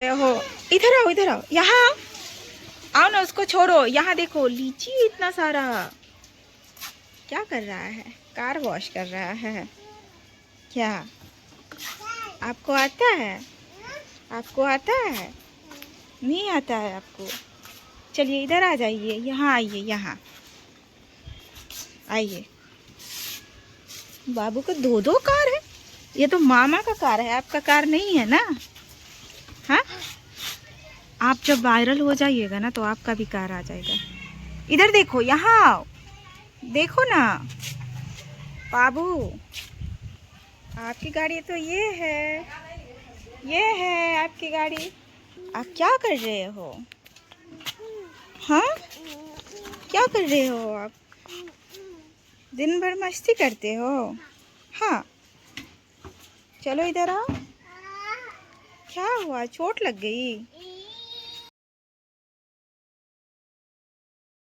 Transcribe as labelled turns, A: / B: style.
A: हो, इधर आओ, यहाँ आओ। आओ ना, उसको छोड़ो। यहाँ देखो लीची इतना सारा। क्या कर रहा है? कार वॉश कर रहा है क्या? आपको आता है? आपको आता है? नहीं आता है आपको? चलिए इधर आ जाइए, यहाँ आइए, यहाँ आइए। बाबू को दो दो कार है। ये तो मामा का कार है, आपका कार नहीं है ना? हाँ, आप जब वायरल हो जाइएगा ना तो आपका भी कार आ जाएगा। इधर देखो, यहाँ आओ, देखो ना बाबू। आपकी गाड़ी तो ये है आपकी गाड़ी। आप क्या कर रहे हो? हाँ, क्या कर रहे हो आप? दिन भर मस्ती करते हो? हाँ, चलो इधर आओ। क्या हुआ, चोट लग गई?